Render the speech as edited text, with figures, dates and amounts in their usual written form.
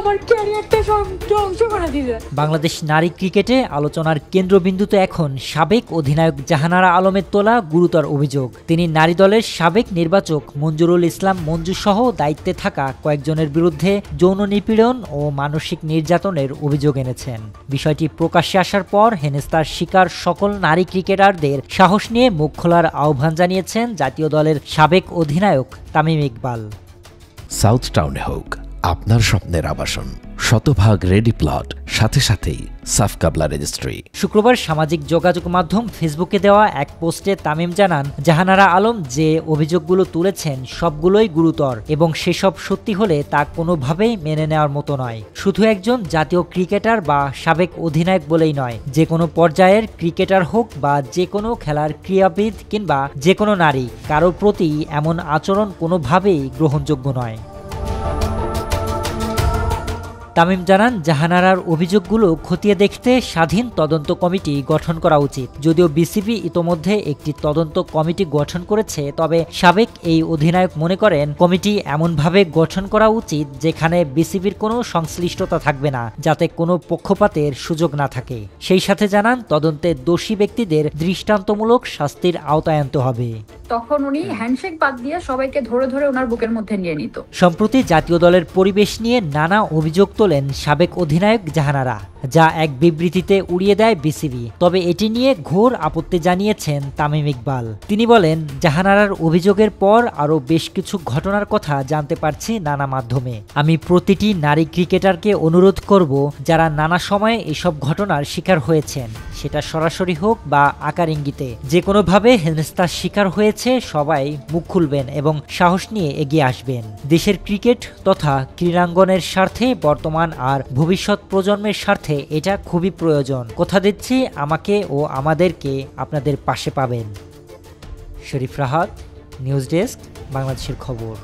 আমার ক্যারিয়ারটা ধ্বংস করে দিলে। বাংলাদেশ নারী ক্রিকেটে আলোচনার কেন্দ্রবিন্দুতে এখন সাবেক অধিনায়ক জাহানারা আলমের তোলা গুরুতর অভিযোগ। তিনি নারী দলের সাবেক নির্বাচক মঞ্জুরুল ইসলাম মঞ্জু সহ দায়িত্বে থাকা কয়েকজনের বিরুদ্ধে যৌন নিপীড়ন ও মানসিক নির্যাতনের অভিযোগ এনেছেন। বিষয়টি প্রকাশ্যে আসার পর হেনস্থার শিকার সকল নারী ক্রিকেটারদের সাহস নিয়ে মুখ খোলার আহ্বান জানিয়েছেন জাতীয় দলের সাবেক অধিনায়ক তামিম ইকবাল। সাউথ টাউনে হোক আপনার স্বপ্নের আবাসন, শতভাগ রেডি প্লট, সাথে সাথেই সাফ কাবলা রেজিস্ট্রি। শুক্রবার সামাজিক যোগাযোগ মাধ্যম ফেসবুকে দেওয়া এক পোস্টে তামিম জানান, জাহানারা আলম যে অভিযোগগুলো তুলেছেন সবগুলোই গুরুতর এবং সেসব সত্যি হলে তা কোনোভাবেই মেনে নেওয়ার মতো নয়। শুধু একজন জাতীয় ক্রিকেটার বা সাবেক অধিনায়ক বলেই নয়, যে কোনো পর্যায়ের ক্রিকেটার হোক বা যে কোনো খেলার ক্রীড়াবিদ কিংবা যে কোনো নারী, কারোর প্রতি এমন আচরণ কোনোভাবেই গ্রহণযোগ্য নয়। তামিম জানান, জাহানারার অভিযোগগুলো খতিয়ে দেখতে স্বাধীন তদন্ত কমিটি গঠন করা উচিত। যদিও বিসিবি ইতোমধ্যে একটি তদন্ত কমিটি গঠন করেছে, তবে সাবেক এই অধিনায়ক মনে করেন কমিটি এমনভাবে গঠন করা উচিত যেখানে বিসিবির কোনো সংশ্লিষ্টতা থাকবে না, যাতে কোনো পক্ষপাতের সুযোগ না থাকে। সেই সাথে জানান, তদন্তে দোষী ব্যক্তিদের দৃষ্টান্তমূলক শাস্তির আওতায় আনতে হবে। তখন উনি হ্যান্ডশেক বাদ দিয়ে সবাইকে ধরে ধরে ওনার বুকের মধ্যে নিয়ে নিত। সম্প্রতি জাতীয় দলের পরিবেশ নিয়ে নানা অভিযোগ তোলেন সাবেক অধিনায়ক জাহানারা, যা এক বিবৃতিতে উড়িয়ে দেয় বিসিবি। তবে এটি নিয়ে ঘোর আপত্তি জানিয়েছেন তামিম ইকবাল। তিনি বলেন, জাহানারার অভিযোগের পর আরও বেশ কিছু ঘটনার কথা জানতে পারছি নানা মাধ্যমে। আমি প্রতিটি নারী ক্রিকেটারকে অনুরোধ করব, যারা নানা সময়ে এসব ঘটনার শিকার হয়েছেন, সেটা সরাসরি হোক বা আকার ইঙ্গিতে, যে কোনোভাবে হেনস্থার শিকার হয়েছে, সবাই মুখ খুলবেন এবং সাহস নিয়ে এগিয়ে আসবেন। দেশের ক্রিকেট তথা ক্রীড়াঙ্গনের স্বার্থে, বর্তমান আর ভবিষ্যৎ প্রজন্মের স্বার্থে এটা খুবই প্রয়োজন। কথা দিচ্ছি, আমাকে ও আমাদেরকে আপনাদের পাশে পাবেন। শরীফ রাহাত, নিউজ ডেস্ক, বাংলাদেশের খবর।